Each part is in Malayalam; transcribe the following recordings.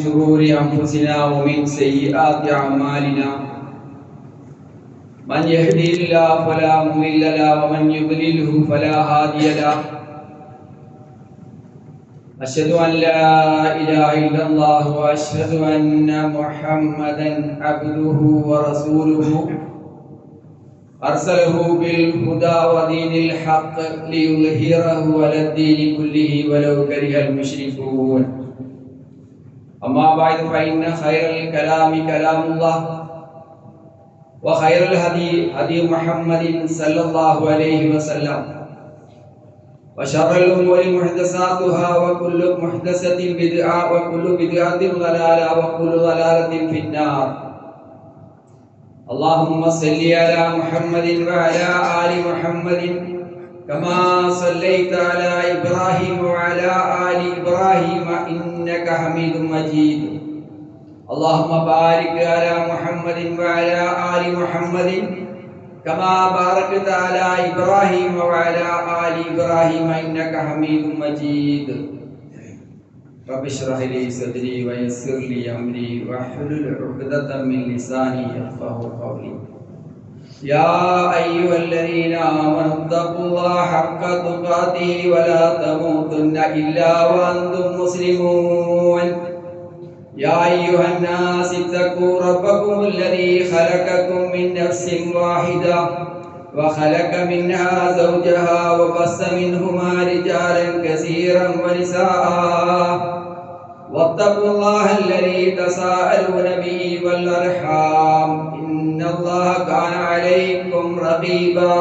شرور أنفسنا ومن سيئات أعمالنا من يهدي الله فلا مضل له ومن يضلله فلا هادي له أشهد أن لا إله إلا الله وأشهد أن محمدا عبده ورسوله أرسله بالهدى ودين الحق ليظهره على الدين كله ولو كره المشركون. أما بعد فإن خير الكلام كلام الله وخير الهدي هدي محمد صلى الله عليه وسلم وشر الأمور محدثاتها وكل محدثة بدعة وكل بدعة ضلالة وكل ضلالة في النار. اللهم صل على محمد وعلى آل محمد كما صليت على إبراهيم وعلى آل إبراهيم إنك حميد مجيد. اللهم بارك على محمد وعلى آل محمد كما باركت على إبراهيم وعلى آل إبراهيم إنك حميد مجيد. رب اشرح لي صدري ويسر لي أمري واحلل عقدة من لساني يفقهوا قولي. يا أيها الذين آمنوا اتقوا الله حق تقاته ولا تموتن إلا وأنتم مسلمون. يا أيها الناس اتقوا ربكم الذي خلقكم من نفس واحدة وخلق منها زوجها وبث منهما رجالا كثيرا ونساء واتقوا الله الذي تساءلون به والأرحام إن الله كان عليكم رقيبا.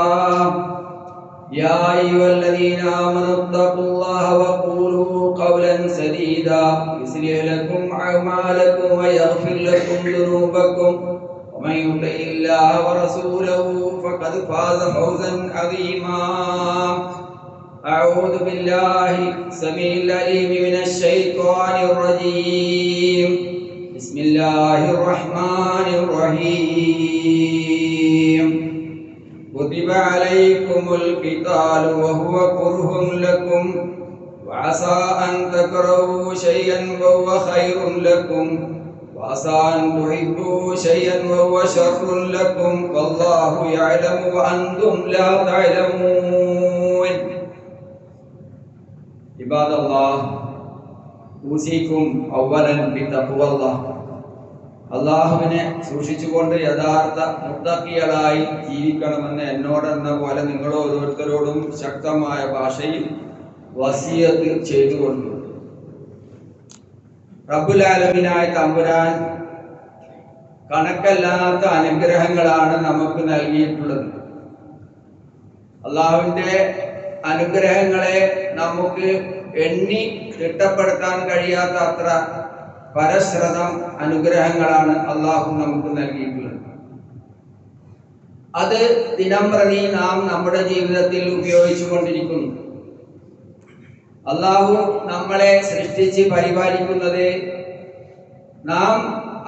يا أيها الذين آمنوا اتقوا الله وقولوا قولا سديدا يصلح لكم أعمالكم ويغفر لكم ذنوبكم ومن يطع الله ورسوله فقد فاز فوزا عظيما. أعوذ بالله السميع العليم من الشيطان الرجيم. بسم الله الرحمن الرحيم. كتب عليكم القتال وهو كره لكم وعسى أن تكرهوا شيئا وهو خير لكم وعسى أن تحبوا شيئا وهو شر لكم والله يعلم وأنتم لا تعلمون. عباد الله أوصيكم أولا بتقوى الله. അള്ളാഹുവിനെ സൂക്ഷിച്ചുകൊണ്ട് യഥാർത്ഥ മുത്തഖികളായി ജീവിക്കണമെന്ന് എന്നോടെന്ന പോലെ നിങ്ങൾ ഓരോരുത്തരോടും ശക്തമായ ഭാഷയിൽ വസിയത്ത് ചെയ്തുകൊണ്ട് റബ്ബുൽ ആലമീനായ തമ്പുരാൻ കണക്കല്ലാത്ത അനുഗ്രഹങ്ങളാണ് നമുക്ക് നൽകിയിട്ടുള്ളത്. അള്ളാഹുവിന്റെ അനുഗ്രഹങ്ങളെ നമുക്ക് എണ്ണി തിട്ടപ്പെടുത്താൻ കഴിയാത്ത അത്ര പരശ്രതം അനുഗ്രഹങ്ങളാണ് അള്ളാഹു നമുക്ക് നൽകിയിട്ടുള്ളത്. അത് ദിനംപ്രതി നാം നമ്മുടെ ജീവിതത്തിൽ ഉപയോഗിച്ചു കൊണ്ടിരിക്കുന്നു. അള്ളാഹു നമ്മളെ സൃഷ്ടിച്ച് പരിപാലിക്കുന്നത് നാം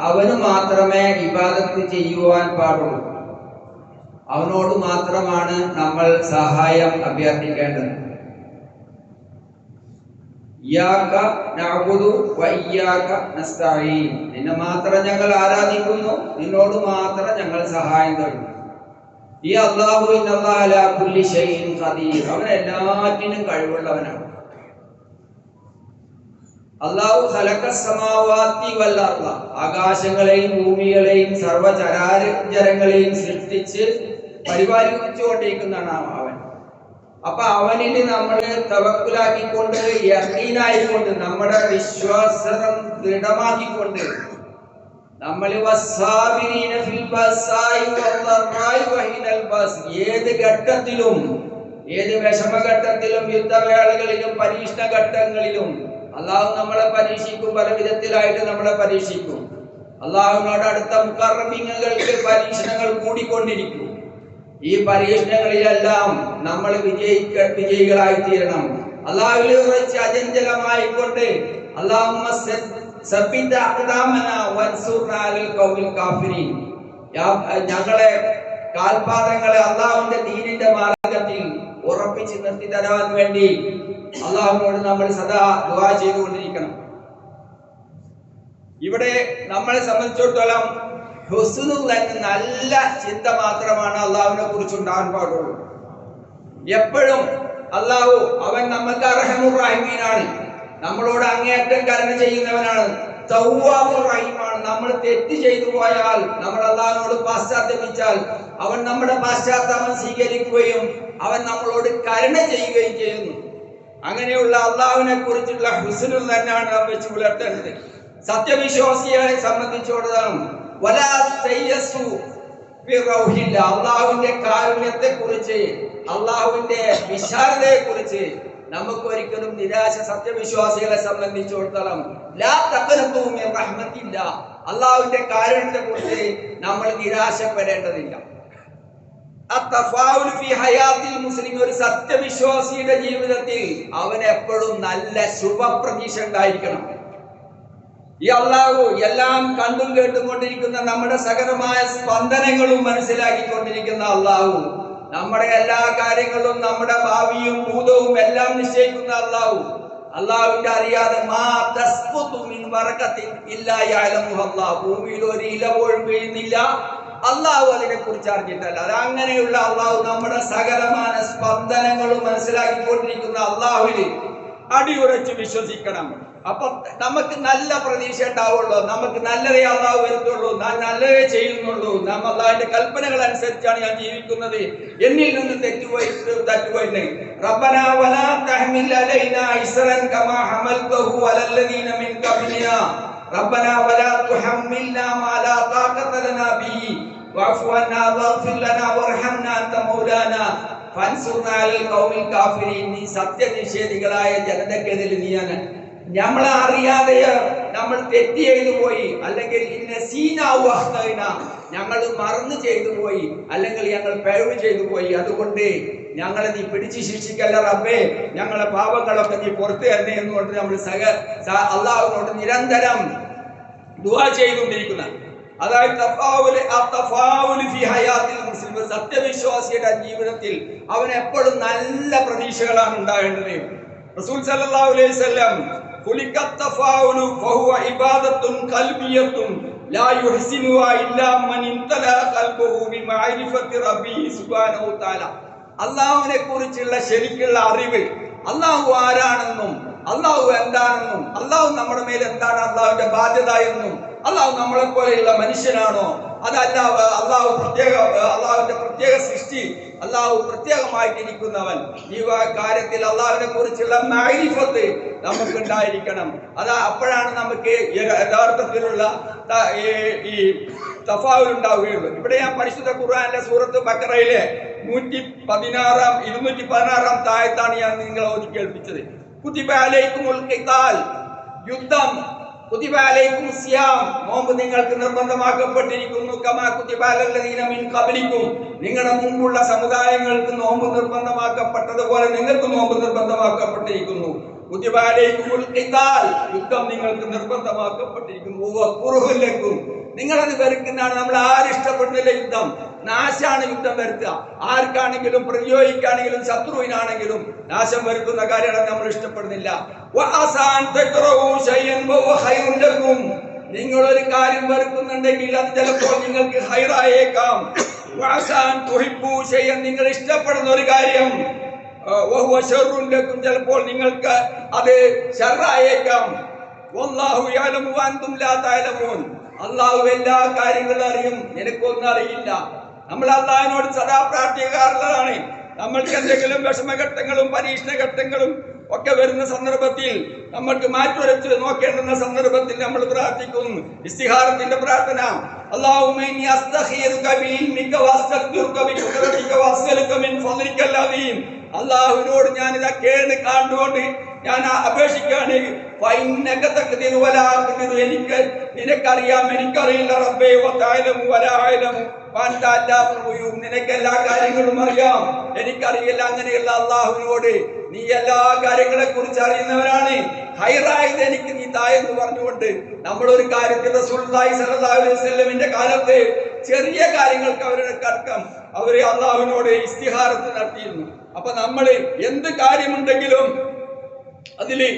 അവന് മാത്രമേ ഇബാദത്ത് ചെയ്യുവാൻ പാടുള്ളൂ. അവനോട് മാത്രമാണ് നമ്മൾ സഹായം അഭ്യർത്ഥിക്കേണ്ടത്. ഇയ്യാക നഅ്ബുദു വ ഇയ്യാക നസ്തഈൻ. നിന്നെ മാത്രം ഞങ്ങൾ ആരാധിക്കുന്നു, നിന്നോട് മാത്രം ഞങ്ങൾ സഹായം തേടുന്നു. ഈ അല്ലാഹു ഇന്നല്ലാഹ അലാ കുല്ലി ഷൈഇൻ ഖദീർ. അവൻ എല്ലാറ്റിനും കഴിവുള്ളവനാണ്. അല്ലാഹു ഖലഖസ് സമാവാതി വൽ അർള. ആകാശങ്ങളെയും ഭൂമികളെയും സർവ്വചരാചരങ്ങളെയും സൃഷ്ടിച്ച് പരിപാലിച്ചുകൊണ്ടിരിക്കുന്നതാണ് അവൻ. അപ്പൊ അവനിൽ നമ്മൾ തവക്കുലാക്കിക്കൊണ്ട് യഖീനായിക്കൊണ്ട് നമ്മുടെ വിശ്വാസം ദൃഢമാക്കിക്കൊണ്ട് നമ്മൾ ഏത് ഘട്ടത്തിലും ഏത് വിഷമഘട്ടത്തിലും യുദ്ധവേളകളിലും പരീക്ഷണ ഘട്ടങ്ങളിലും അള്ളാഹു നമ്മളെ പരീക്ഷിക്കും. പല വിധത്തിലായിട്ട് നമ്മളെ പരീക്ഷിക്കും. അള്ളാഹുവിനോട് അടുത്ത മുഖർറബീങ്ങൾക്ക് പരീക്ഷണങ്ങൾ കൂടിക്കൊണ്ടിരിക്കും. ഈ പരീക്ഷണങ്ങളിലെല്ലാം നമ്മൾ വിജയികളായി തീരണം. അള്ളാഹുവിൽ ഉറച്ച് അചഞ്ചലമായിക്കൊണ്ട് ഞങ്ങളെ കാൽപാദങ്ങളെ അള്ളാഹുവിന്റെ ദീനിന്റെ മാർഗത്തിൽ ഉറപ്പിച്ച് നിർത്തി തരാൻ വേണ്ടി അള്ളാഹുവിനോട് നമ്മൾ സദാ ദുആ ചെയ്തുകൊണ്ടിരിക്കണം. ഇവിടെ നമ്മളെ സംബന്ധിച്ചിടത്തോളം ഹുസ്നുൽ തന്നെ നല്ല ചിന്ത മാത്രമാണ് അള്ളാഹുവിനെ കുറിച്ച് ഉണ്ടാകാൻ പാടുള്ളൂ. എപ്പോഴും അള്ളാഹു അവൻ നമുക്ക് അർഹമുർ റഹീമാണ്, നമ്മളോട് അങ്ങേയറ്റം കരുണ ചെയ്യുന്നവനാണ്, തവ്വാബുർ റഹീമാണ്. നമ്മൾ തെറ്റ് ചെയ്തു പോയാൽ, നമ്മൾ അള്ളാഹുവിനോട് പശ്ചാത്തപിച്ചാൽ അവൻ നമ്മുടെ പശ്ചാത്താപം സ്വീകരിക്കുകയും അവൻ നമ്മളോട് കരുണ ചെയ്യുകയും ചെയ്യുന്നു. അങ്ങനെയുള്ള അള്ളാഹുവിനെ കുറിച്ചുള്ള ഹുസ്നുൽ തന്നെയാണ് നാം വെച്ച് പുലർത്തേണ്ടത്. സത്യവിശ്വാസിയെ സംബന്ധിച്ചിടത്തോളം അള്ളാഹുവിന്റെ കാരുണ്യത്തെ കുറിച്ച്, അള്ളാഹുവിന്റെ വിശാലതയെ കുറിച്ച് നമുക്ക് ഒരിക്കലും നിരാശ, സത്യവിശ്വാസികളെ സംബന്ധിച്ചിടത്തോളം അള്ളാഹുവിന്റെ കാരുണ്യത്തെ കുറിച്ച് നമ്മൾ നിരാശപ്പെടേണ്ടതില്ല. ഒരു സത്യവിശ്വാസിയുടെ ജീവിതത്തിൽ അവൻ എപ്പോഴും നല്ല ശുഭപ്രതീക്ഷ ഉണ്ടായിരിക്കണം. ഈ അള്ളാഹു എല്ലാം കണ്ടും കേട്ടും കൊണ്ടിരിക്കുന്ന, നമ്മുടെ സകലമായ സ്പന്ദനങ്ങളും മനസ്സിലാക്കിക്കൊണ്ടിരിക്കുന്ന അള്ളാഹു, നമ്മുടെ എല്ലാ കാര്യങ്ങളും, നമ്മുടെ ഭാവിയും ഭൂതവും എല്ലാം നിശ്ചയിക്കുന്ന അള്ളാഹു, അള്ളാഹുവിന്റെ അറിയാതെ ഭൂമിയിൽ ഒരു ഇല പോലും വീഴുന്നില്ല, അള്ളാഹു അതിനെ കുറിച്ച് അറിഞ്ഞിട്ടല്ല. അത് അങ്ങനെയുള്ള അള്ളാഹു നമ്മുടെ സകലമായ സ്പന്ദനങ്ങളും മനസ്സിലാക്കിക്കൊണ്ടിരിക്കുന്ന അള്ളാഹുവിൽ അടിയുറച്ച് വിശ്വസിക്കണം. അപ്പൊ നമുക്ക് നല്ല പ്രതീക്ഷ ഉണ്ടാവുള്ളൂ, നമുക്ക് നല്ലതേ അള്ളാഹു വരുത്തുള്ളൂ, ഞാൻ നല്ലതേ ചെയ്യുന്നുള്ളൂ, നാം അള്ളാഹുവിന്റെ കൽപ്പനകൾ അനുസരിച്ചാണ് ഞാൻ ജീവിക്കുന്നത്, എന്നിൽ നിന്ന് തെറ്റുപോയിട്ടുണ്ട്. റബ്ബനാ വലാ തഹ്മിൽ അലൈനാ ഇസ്റൻ കമാ ഹമൽതഹു അലല്ലദീന മിൻ ഖബ്ലിനാ റബ്ബനാ വലാ തുഹമ്മിൽനാ മാ ലാ താഖത ലനാ ബിഹി വഅഫു അന്നാ വഗ്ഫിർ ലനാ വർഹംനാ അൻത മൗലാനാ ഫൻസുർനാ അലൽ ഖൗമിൽ കാഫിരീൻ. നീ സത്യനിഷേധികളായ ജനതക്കെതിരെ നീയാണ് നമ്മളെ അറിയാതെ നമ്മൾ തെറ്റ് ചെയ്തു പോയി, അല്ലെങ്കിൽ ഞങ്ങൾ മറന്നു ചെയ്തു പോയി, അല്ലെങ്കിൽ ഞങ്ങൾ പിഴവ് ചെയ്തു പോയി, അതുകൊണ്ട് ഞങ്ങളെ നീ പിടിച്ച് ശിക്ഷിക്കല്ല റബ്ബേ, ഞങ്ങളെ പാപങ്ങളൊക്കെ നീ പുറത്തു തരണേ എന്നുകൊണ്ട് നമ്മൾ അള്ളാഹുവിനോട് നിരന്തരം ദുആ ചെയ്തുകൊണ്ടിരിക്കുന്ന, അതായത് സത്യവിശ്വാസിയുടെ ജീവിതത്തിൽ അവൻ എപ്പോഴും നല്ല പ്രതീക്ഷകളാണ് ഉണ്ടാകേണ്ടത്. റസൂൽ സല്ലല്ലാഹു അലൈഹി വസല്ലം അള്ളാഹുവിനെ കുറിച്ചുള്ള ശരിക്കുള്ള അറിവ്, അള്ളാഹു ആരാണെന്നും അള്ളാഹു എന്താണെന്നും അള്ളാഹു നമ്മുടെ മേൽ എന്താണ് അള്ളാഹുവിന്റെ ബാധ്യത എന്നും അള്ളാഹു നമ്മളെ പോലെയുള്ള മനുഷ്യനാണോ, അതല്ല അള്ളാഹുവിന്റെ പ്രത്യേക സൃഷ്ടി, അള്ളാഹു പ്രത്യേകമായിട്ടിരിക്കുന്നവൻ, ഈ കാര്യത്തിൽ അള്ളാഹുവിനെ കുറിച്ചുള്ള മഅരിഫത്ത് നമുക്ക് ഉണ്ടായിരിക്കണം. അപ്പോഴാണ് നമുക്ക് യഥാർത്ഥത്തിലുള്ള ഈ തഫാവുൽ ഉണ്ടാവുകയുള്ളൂ. ഇവിടെ ഞാൻ പരിശുദ്ധ ഖുർആനിലെ സൂറത്ത് ബഖറയിലെ 216 താഴത്താണ് ഞാൻ നിങ്ങളെ ഓതി കേൾപ്പിച്ചത്. കുതിബ അലൈക്കുമുൽ ഖിതാൽ, യുദ്ധം, കുതിബ അലൈക്കും സിയാം, നോമ്പ് നിങ്ങൾക്ക് നിർബന്ധമാക്കപ്പെട്ടിരിക്കുന്നു, കമാ കുതിബ അലല്ലദീന മിൻ ഖബ്ലിക്കും, നിങ്ങളുടെ മുമ്പുള്ള സമുദായങ്ങൾക്ക് നോമ്പ് നിർബന്ധമാക്കപ്പെട്ടതുപോലെ നിങ്ങൾക്ക് നോമ്പ് നിർബന്ധമാക്കപ്പെട്ടിരിക്കുന്നു. കുതിബ അലൈക്കുമുൽ ഖിതാൽ, യുദ്ധം നിങ്ങൾക്ക് നിർബന്ധമാക്കപ്പെട്ടിരിക്കുന്നു. വഖുറുഹുൽ ലക്കും, നിങ്ങളത് വെറുക്കുന്നതാണ്. നമ്മൾ ആരും ഇഷ്ടപ്പെടുന്നില്ല യുദ്ധം, നാശാണ് യുദ്ധം വരുത്തുക. ആർക്കാണെങ്കിലും, പ്രതിയോഗിക്കാണെങ്കിലും ശത്രുവിനാണെങ്കിലും നാശം വരുത്തുന്ന കാര്യമാണ് നമ്മൾ ഇഷ്ടപ്പെടുന്നില്ല. നിങ്ങളൊരു കാര്യം വെറുക്കുന്നുണ്ടെങ്കിൽ അത് ചിലപ്പോൾ നിങ്ങൾക്ക് ഹൈറായേക്കാം. നിങ്ങൾ ഇഷ്ടപ്പെടുന്ന ഒരു കാര്യം ചിലപ്പോൾ നിങ്ങൾക്ക് അത് ഷർറായേക്കാം. അള്ളാഹു എല്ലാ കാര്യങ്ങളും അറിയും, നിനക്കൊന്നും അറിയില്ല. നമ്മൾ അള്ളാഹിനോട് സദാ പ്രാർത്ഥിക്കാറുള്ളതാണ്. നമ്മൾക്ക് എന്തെങ്കിലും വിഷമഘട്ടങ്ങളും പരീക്ഷണ ഘട്ടങ്ങളും ഒക്കെ വരുന്ന സന്ദർഭത്തിൽ, നമ്മൾക്ക് മാറ്റുരച്ച് നോക്കേണ്ടുന്ന സന്ദർഭത്തിൽ നമ്മൾ പ്രാർത്ഥിക്കും. ഇസ്തിഖാറത്തിന്റെ പ്രാർത്ഥന, അല്ലാഹുമ്മ ഇന്നി അസ്തഖീറുക ബിഇൽമിക വഅസ്തഗ്ഫിറുക ബിഖുദ്റതിക വഅസ്അലുക മിൻ ഫദ്ലിക്കൽ അദീം. അല്ലാഹുവിനോട് ഞാൻ ഇതാ കേണ് കണ്ടുകൊണ്ട് ഞാൻ അപേക്ഷിക്കുകയാണ്. എനിക്ക് നിനക്കറിയാം, എനിക്കറിയില്ല റബ്ബേ, നിനക്ക് എല്ലാ കാര്യങ്ങളും അറിയാം, എനിക്കറിയില്ല. അങ്ങനെയുള്ള അള്ളാഹുവിനോട് നീ എല്ലാ കാര്യങ്ങളെ കുറിച്ച് അറിയുന്നവരാണ്, ഹൈറായത് എനിക്ക് നീ തായെന്ന് പറഞ്ഞുകൊണ്ട് നമ്മളൊരു കാര്യത്തിൽ റസൂലുള്ളാഹി സ്വല്ലല്ലാഹു അലൈഹി വസല്ലമിന്റെ കാലത്ത് ചെറിയ കാര്യങ്ങൾക്ക് അവരുടെ കടക്കം അവര് അള്ളാഹുവിനോട് ഇസ്തിഖാറത്ത് നടത്തിയിരുന്നു. അപ്പൊ നമ്മൾ എന്ത് കാര്യമുണ്ടെങ്കിലും അതില്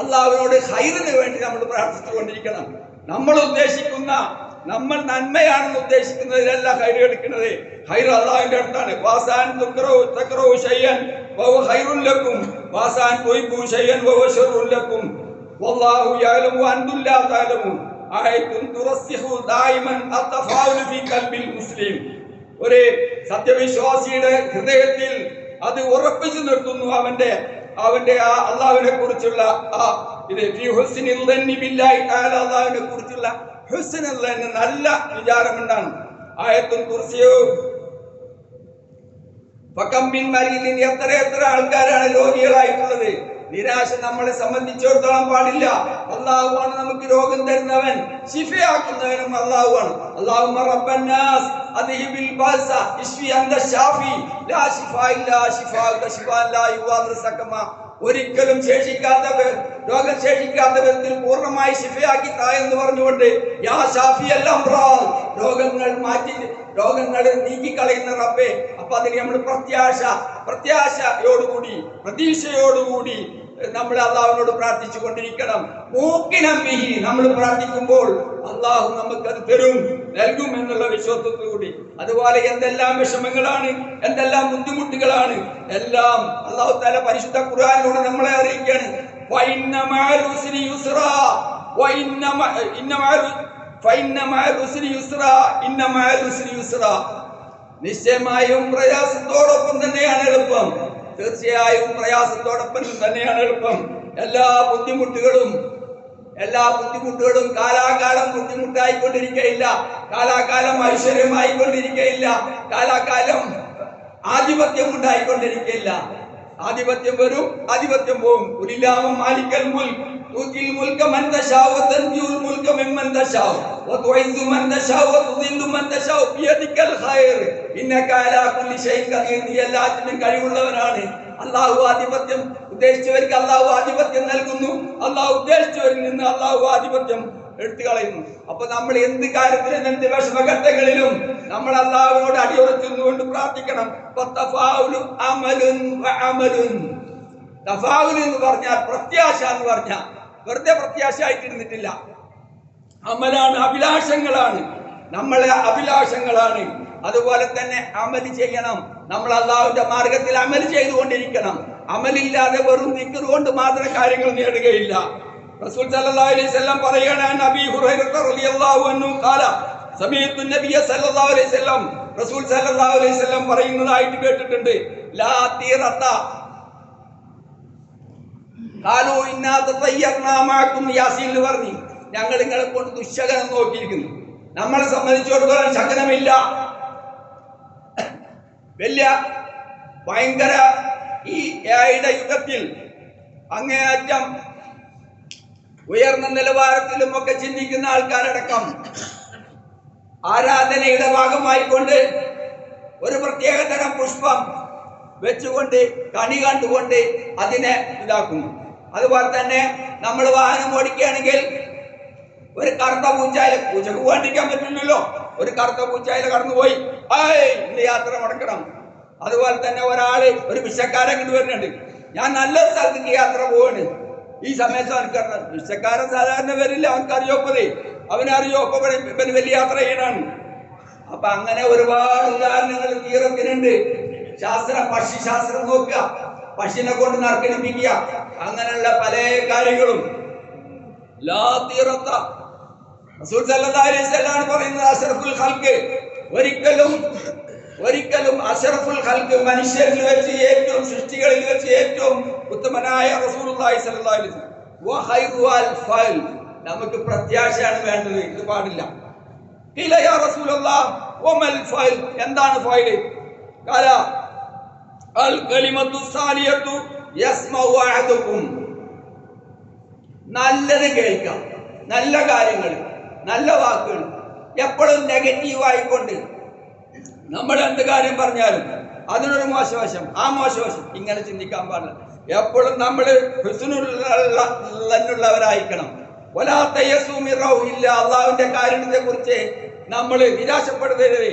അള്ളാഹുവിനോട് ഹൈറിന് വേണ്ടി നമ്മൾ പ്രാർത്ഥിച്ചുകൊണ്ടിരിക്കണം. നമ്മൾ ഉദ്ദേശിക്കുന്ന, നമ്മൾ നന്മയാണെന്ന് ഉദ്ദേശിക്കുന്നതിലല്ല ഹൈർ എടുക്കുന്നത്. ഹൈർ അള്ളാഹുവിന്റെ അടുത്താണ്. വാസാൻ തക്റഹു ശൈഅൻ വഹുവ ഖൈറുൻ ലക്കും വാസാൻ തുഹിബ്ബു ശൈഅൻ വഹുവ ശർറുൻ ലക്കും വല്ലാഹു യഅലമു വഅൻതും ലാ തഅലമൂൻ. ആയത്തുൻ തുറസ്സിഹു ദായിമൻ അത്തഫാഉലു ഫീ ഖൽബിൽ മുസ്ലിം. ഒരു സത്യവിശ്വാസിയുടെ ഹൃദയത്തിൽ അത് ഉറപ്പിച്ചു നിർത്തുന്നു അവന്റെ ആ അള്ളാഹുവിനെ കുറിച്ചുള്ള അള്ളാഹുവിനെ കുറിച്ചുള്ള ഹുസ്നുൽ ദന്ന്, നല്ല വിചാരമുണ്ടാണ്. ആയത്തുൻ തുർസിയു ഫകം മിൻ മരീദിൻ. എത്ര ആൾക്കാരാണ് രോഗികളായിട്ടുള്ളത്. നിരാശ നമ്മളെ സംബന്ധിച്ചിടത്തോളം പാടില്ല. അള്ളാഹുവാണ് നമുക്ക് രോഗം തരുന്നവൻ, ശിഫയാക്കുന്നവനും അള്ളാഹുവാണ്. അല്ലാഹുമ്മ റബ്ബന്നാസ് അദ്ഹിബിൽ ബഅസ ഇശ്ഫി അൻത ശാഫി ലാ ശിഫാ ഇല്ലാ ശിഫാഉക ശിഫാൻ ലാ യുഗാദിറു സഖമ. ഒരിക്കലും രോഗം ശേഷിക്കാത്ത വിധത്തിൽ പൂർണ്ണമായി ശിഫയാക്കി താ എന്ന് പറഞ്ഞുകൊണ്ട് യാ ഷാഫി എല്ലാം രോഗങ്ങൾ നീക്കിക്കളയുന്ന റബ്ബേ. അപ്പൊ അതിന് നമ്മൾ പ്രത്യാശയോടുകൂടി പ്രതീക്ഷയോടുകൂടി നമ്മൾ അള്ളാഹുവിനോട് പ്രാർത്ഥിച്ചു കൊണ്ടിരിക്കണം. മൂക്കിനമ്പിഹി, നമ്മൾ പ്രാർത്ഥിക്കുമ്പോൾ അള്ളാഹു നമുക്കത് നൽകും എന്നുള്ള വിശ്വാസത്തോടുകൂടി. അതുപോലെ എന്തെല്ലാം വിഷമങ്ങളാണ്, എന്തെല്ലാം ബുദ്ധിമുട്ടുകളാണ്, എല്ലാം അള്ളാഹു തആല പരിശുദ്ധ ഖുർആനിലൂടെ നമ്മളെ അറിയിക്കുകയാണ്. നിശ്ചയമായും പ്രയാസത്തോടൊപ്പം തന്നെയാണ് എളുപ്പം. തീർച്ചയായും പ്രയാസത്തോടൊപ്പം തന്നെയാണ് എളുപ്പം. എല്ലാ ബുദ്ധിമുട്ടുകളും കാലാകാലം ബുദ്ധിമുട്ടായിക്കൊണ്ടിരിക്കുകയില്ല. കാലാകാലം ഐശ്വര്യമായിക്കൊണ്ടിരിക്കുകയില്ല. കാലാകാലം ആധിപത്യം ഉണ്ടായിക്കൊണ്ടിരിക്കുകയില്ല. ആധിപത്യം വരും, ആധിപത്യം പോകും. ഉലില്ലാഹു മാലിക്കൽ മുൽക്ക് തുതിൽ മുൽക മൻ തശാഉ വതൻജിഉൽ മുൽക മിമ്മൻ തശാഉ വതുഇസ്സു മൻ തശാഉ വതുദില്ലു മൻ തശാഉ ബിയദിക്കൽ ഖൈർ ഇന്നക അലാ കുല്ലി ഷൈഇൻ ഖദീർ. നീ എല്ലാത്തിനും കഴിവുള്ളവനാണ്. അല്ലാഹു ആധിപത്യം ഉദ്ദേശിച്ചവർക്ക് അല്ലാഹു ആധിപത്യം നൽകുന്നു. അല്ലാഹു ഉദ്ദേശിച്ചവരിൽ നിന്ന് അല്ലാഹു ആധിപത്യം എടുത്തു കളയുന്നു. അപ്പൊ നമ്മൾ എന്ത് കാര്യത്തിലും, എന്ത് വിഷമഘട്ടങ്ങളിലും നമ്മൾ അല്ലാഹുവിനോട് അടിയുറച്ചുകൊണ്ട് പ്രാർത്ഥിക്കണം. തഫാഉൽ എന്ന് പറഞ്ഞാൽ പ്രത്യാശ എന്ന് പറഞ്ഞാൽ വെറുതെ പ്രത്യാശ ആയിട്ടിരുന്നിട്ടില്ല. അമലാണ്, അഭിലാഷങ്ങളാണ്, നമ്മളെ അഭിലാഷങ്ങളാണ്. അതുപോലെ തന്നെ അമല് ചെയ്യണം. നമ്മൾ അല്ലാഹുവിന്റെ മാർഗത്തിൽ അമല് ചെയ്തുകൊണ്ടിരിക്കണം. അമലില്ലാതെ വെറും ദിക്ർ കൊണ്ട് മാത്രം കാര്യങ്ങൾ നേടുകയില്ല. റസൂൽ സല്ലല്ലാഹു അലൈഹി വസല്ലം പറയുകയാണ്, നബി ഹുറൈറ റളിയല്ലാഹു അൻഹു ഖാല സമീഅതു നബിയ സല്ലല്ലാഹു അലൈഹി വസല്ലം, റസൂൽ സല്ലല്ലാഹു അലൈഹി വസല്ലം പറയുന്നതായിട്ട് കേട്ടിട്ടുണ്ട്. ലാ തീറത ഖാലു ഇന്നാ തതയ്യർനാ മഅകും. യാസീനിൽ പറഞ്ഞു, ഞങ്ങൾ നിങ്ങളെ കൊണ്ട് ദുശകനം നോക്കിയിരിക്കുന്നു. നമ്മളെ സംബന്ധിച്ചിടത്തോളം ശകനമില്ല. വലിയ ഭയങ്കര ഈ AI-യുടെ യുഗത്തിൽ അങ്ങേയറ്റം ഉയർന്ന നിലവാരത്തിലും ഒക്കെ ചിന്തിക്കുന്ന ആൾക്കാരടക്കം ആരാധനയുടെ ഭാഗമായിക്കൊണ്ട് ഒരു പ്രത്യേക തരം പുഷ്പം വെച്ചുകൊണ്ട് കണി കണ്ടുകൊണ്ട് അതിനെ ഇതാക്കുന്നു. അതുപോലെ തന്നെ നമ്മൾ വാഹനം ഓടിക്കുകയാണെങ്കിൽ ഒരു കറുത്ത പൂച്ചക്ക് പോകാണ്ടിരിക്കാൻ പറ്റില്ലല്ലോ. ഒരു കറുത്ത പൂച്ചായില കടന്നുപോയി, ഇന്ന് യാത്ര മുടക്കണം. അതുപോലെ തന്നെ ഒരു വിശക്കാരൻ ഇങ്ങോട്ട് വരുന്നുണ്ട്, ഞാൻ നല്ലൊരു സ്ഥലത്തേക്ക് യാത്ര പോവാണ്, ഈ സമയത്ത് അവനക്ക് വിശക്കാരൻ സാധാരണ വരില്ല, അവനറിയോ അപ്പൊ ഇവന് വലിയ യാത്ര ചെയ്യണാണ്. അപ്പൊ അങ്ങനെ ഒരുപാട് ഉദാഹരണങ്ങൾ തീരത്തിനുണ്ട്. പക്ഷിശാസ്ത്രം നോക്കുക, പശുവിനെ കൊണ്ട് നറുക്കടിപ്പിക്കുക, അങ്ങനെയുള്ള പല കാര്യങ്ങളും. റസൂൽ സല്ലല്ലാഹു അലൈഹി വസല്ലം പറയുന്നത് അഷ്റഫുൽ ഖൽഖ്, ഒരിക്കലും അഷ്റഫുൽ ഖൽഖ്, മനുഷ്യരിൽ വെച്ച് ഏറ്റവും, സൃഷ്ടികളിൽ വെച്ച് ഏറ്റവും ഉത്തമനായ റസൂലുള്ളാഹി സ്വല്ലല്ലാഹു അലൈഹി വസല്ലം വഖൈറുൽ ഫൽ. നമുക്ക് പ്രത്യാശയാണ് വേണ്ടത്, ഇത് പാടില്ല. ഖീല യാ റസൂലല്ലാഹ് വമൽ ഫൽ, എന്താണ് ഫൈൽ? ഖാല അൽ കലിമത്തു സാലിയത്തു യസ്മഉ അഹദുകും. നല്ലത് കേൾക്കാം, നല്ല കാര്യങ്ങൾ, നല്ല വാക്കുകൾ. എപ്പോഴും നെഗറ്റീവ് ആയിക്കൊണ്ട് നമ്മൾ എന്ത് കാര്യം പറഞ്ഞാലും അതിനൊരു മോശവശം, ആ മോശവശം, ഇങ്ങനെ ചിന്തിക്കാൻ പാടില്ല. എപ്പോഴും നമ്മൾ ഹുസ്നുള്ളവരായിരിക്കണം. അള്ളാഹുവിന്റെ കാരുണ്യത്തെ കുറിച്ച് നമ്മൾ നിരാശപ്പെടുത്തരുത്.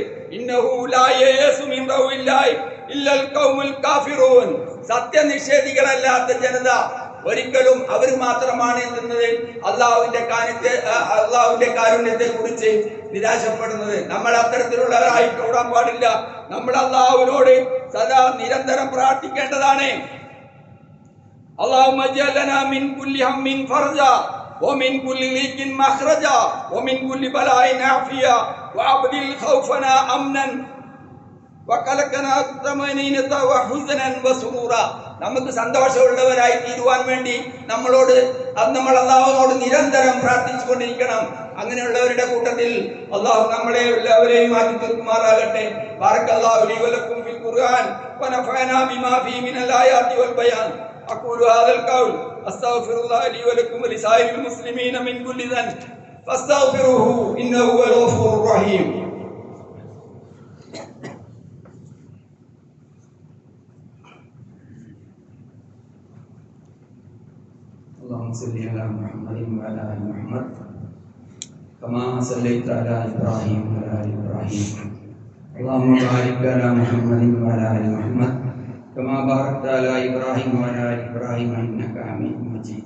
സത്യനിഷേധികളല്ലാത്ത ജനത ഒരിക്കലും അവർ മാത്രമാണ് എന്നത് അള്ളാഹുവിന്റെ കാരുണ്യത്തെ കുറിച്ച് നിരാശപ്പെടുന്നത്. നമ്മൾ അത്തരത്തിലുള്ളവരായി കൂടാൻ പാടില്ല. നമ്മൾ അള്ളാഹുവിനോട് സദാ നിരന്തരം പ്രാർത്ഥിക്കേണ്ടതാണ്. اللهم اجعل لنا من كل هم فرجا ومن كل ضيق مخرجا ومن كل بلاء عافيا وابدل خوفنا امنا وقلقنا طمأنينة وحزنا وسرورا. നമുക്ക് സന്തോഷമുള്ളവരായി തീരുവാൻ വേണ്ടി നമ്മൾ അല്ലാഹുവിനോട് നിരന്തരം പ്രാർത്ഥിച്ചുകൊണ്ടിരിക്കണം. അങ്ങനെയുള്ളവരുടെ കൂട്ടത്തിൽ അല്ലാഹു നമ്മളെ എല്ലാവരെയും ആക്കി തീർക്കുമാറാകട്ടെ. ബാറക്കല്ലാഹു ലി വലക്കും ഫിൽ ഖുർആൻ വനഫഅനാ ബിമാ ഫീഹി മിനൽ ആയാതി വൽ ബയാൻ. أقول هذا القول أستغفر الله لي ولكم ولسائر المسلمين من كل ذنب فاستغفروه إنه هو الغفور الرحيم. اللهم صل على محمد وعلى آل محمد كما صليت على إبراهيم وعلى آل إبراهيم. اللهم بارك على محمد وعلى آل محمد كما باركت على إبراهيم وعلى آل إبراهيم إنك حميد مجيد.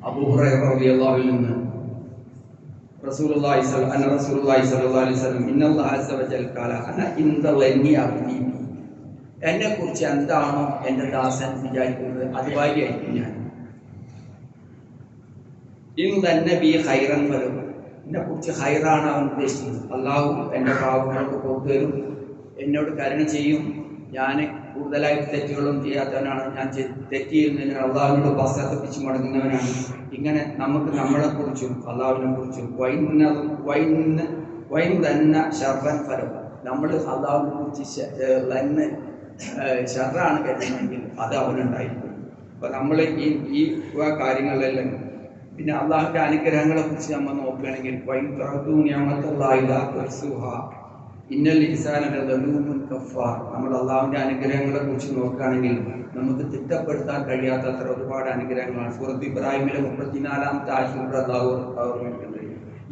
അബൂ ഹുറൈറ റളിയല്ലാഹു അൻഹു റസൂലുള്ളാഹി സ്വല്ലല്ലാഹു അലൈഹി വസല്ലം ഇന്നല്ലാഹ അസ്സ വജൽ ഖാല അന ഇൻദ ലന്നി അബ്ദി. എന്നെ കുറിച്ച് എന്താണോ എൻ്റെ ദാസൻ വിചാരിക്കുന്നത് അതുമായിരിക്കും ഞാൻ. എന്നെ കുറിച്ച് ഹൈറാണ് അവൻ ഉദ്ദേശിക്കുന്നത്. അള്ളാഹു എൻ്റെ പാവങ്ങൾക്ക് പുറത്തു തരും, എന്നോട് കരുണ ചെയ്യും. ഞാൻ കൂടുതലായിട്ട് തെറ്റുകളും ചെയ്യാത്തവനാണ്. ഞാൻ തെറ്റ് ചെയ്യുന്നതിന് അള്ളാഹുവിനോട് പശ്ചാത്തപിച്ച് മടങ്ങുന്നവനാണ്. ഇങ്ങനെ നമുക്ക് നമ്മളെക്കുറിച്ചും അള്ളാഹുവിനെ കുറിച്ചും വൈൻ തന്നെ ഷർറൻ ഫലം. നമ്മൾ അള്ളാഹുവിനെ കുറിച്ച് ഷർറാണ് കരുതുന്നതെങ്കിൽ അത് അവനുണ്ടായിരിക്കും. അപ്പോൾ നമ്മൾ ഈ കാര്യങ്ങളിലെല്ലാം പിന്നെ അള്ളാഹുവിൻ്റെ അനുഗ്രഹങ്ങളെ കുറിച്ച് നമ്മൾ നോക്കുകയാണെങ്കിൽ നമ്മൾ അള്ളാഹുവിൻ്റെ അനുഗ്രഹങ്ങളെ കുറിച്ച് നോക്കുകയാണെങ്കിൽ നമുക്ക് തിട്ടപ്പെടുത്താൻ കഴിയാത്തത്ര ഒരുപാട് അനുഗ്രഹങ്ങളാണ്. സൂറത്ത് ഇബ്രാഹിമിലെ 34-ാമത്തെ ആയത്തിൽ അള്ളാഹു ഓർമ്മിക്കുന്നത്.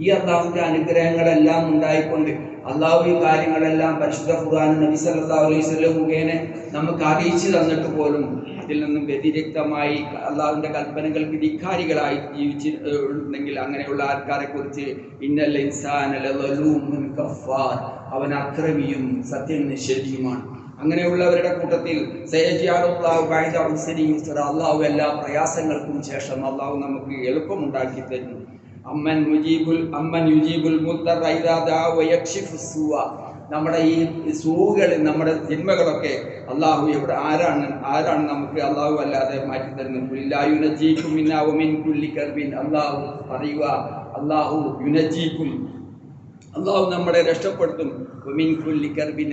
ഈ അള്ളാഹുവിൻ്റെ അനുഗ്രഹങ്ങളെല്ലാം ഉണ്ടായിക്കൊണ്ട് അള്ളാഹു ഈ കാര്യങ്ങളെല്ലാം പരിശുദ്ധ ഖുർആൻ നബി സല്ലല്ലാഹു അലൈഹി വസല്ലം മുഖേന നമുക്ക് അറിയിച്ചു തന്നിട്ട് പോലും അതിൽ നിന്നും വ്യതിരിക്തമായി അള്ളാഹുവിൻ്റെ കൽപ്പനകൾക്ക് ധിക്കാരികളായി ജീവിച്ചിട്ടുണ്ടെങ്കിൽ അങ്ങനെയുള്ള ആൾക്കാരെ കുറിച്ച് ഇന്നൽ ഇൻസാന ലളൂമുൻ കഫാർ, അവൻ അക്രമിയും സത്യനിഷേധിയുമാണ്. അങ്ങനെയുള്ളവരുടെ കൂട്ടത്തിൽ അള്ളാഹു എല്ലാ പ്രയാസങ്ങൾക്കും ശേഷം അള്ളാഹു നമുക്ക് എളുപ്പമുണ്ടാക്കി തരുന്നു. നമ്മുടെ ഈ സൂകൾ, നമ്മുടെ തിന്മകളൊക്കെ അള്ളാഹു എവിടെ ആരാണ് നമുക്ക് അള്ളാഹു അല്ലാതെ മാറ്റി തരുന്നത്? അള്ളാഹു പറയുക, അള്ളാഹു യുനജീക്കും, അള്ളാഹു നമ്മളെ രക്ഷപ്പെടുത്തും.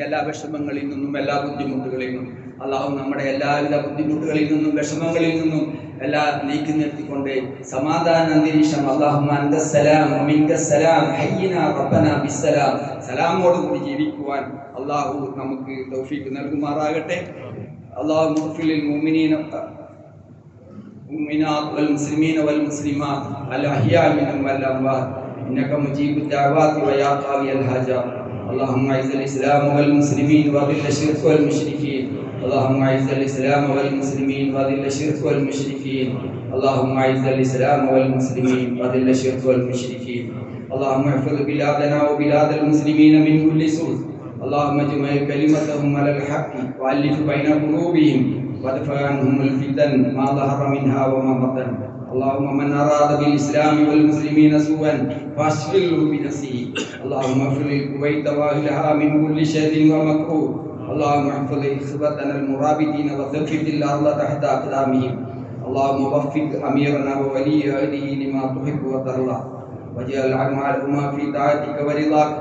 എല്ലാ വിഷമങ്ങളിൽ നിന്നും എല്ലാ ബുദ്ധിമുട്ടുകളിൽ നിന്നും അള്ളാഹു നമ്മുടെ എല്ലാവിധ ബുദ്ധിമുട്ടുകളിൽ നിന്നും വിഷമങ്ങളിൽ നിന്നും എല്ലാം നീക്കി നിർത്തിക്കൊണ്ട് സമാധാന അന്തരീക്ഷം സലാമോടുകൂടി ജീവിക്കുവാൻ അള്ളാഹു നമുക്ക് തൗഫീഖ് നൽകുമാറാകട്ടെ. അള്ളാഹു മുഗ്ഫിലിൽ മുഅ്മിനീന വൽ മുസ്ലിമീന വൽ മുസ്ലിമാത്ത് അൽ അഹ്യാഇ മിൻഹും വൽ അംവാത്ത് إنك مجيب الدعوات ويا قاضي الحاجات. اللهم أعز الإسلام والمسلمين وأذل الشرك والمشركين. اللهم أعز الإسلام والمسلمين وأذل الشرك والمشركين. اللهم أعز الإسلام والمسلمين وأذل الشرك والمشركين. اللهم احفظ بلادنا وبلاد المسلمين من كل سوء. اللهم اجمع كلمتهم على الحق وألف بين قلوبهم وادفع عنهم الفتن ما ظهر منها وما بطن. اللهم من أراد بالإسلام والمسلمين سوءا فاشغله بنفسه. اللهم اغفر للكويت وأهلها من كل شر ومكروه. اللهم احفظ إخوتنا المرابطين وثبت الأرض تحت أقدامهم. اللهم وفق أميرنا وولي عهده لما تحب وترضى واجعل أعمالهما في طاعتك ورضاك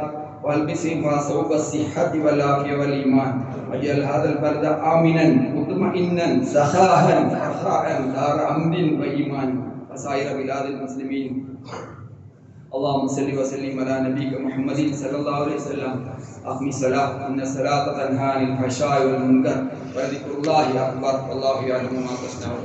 والبسهما ثوب الصحة والعافية والإيمان. واجعل هذا البلد آمنا مطمئنا سخاء رخاء دار أمن وإيمان وسائر بلاد المسلمين. اللهم صل وسلم على نبيك محمد صلى الله عليه وسلم. أقم الصلاة إن الصلاة تنهى عن الفحشاء والمنكر وذكر الله أكبر والله يعلم ما تصنعون.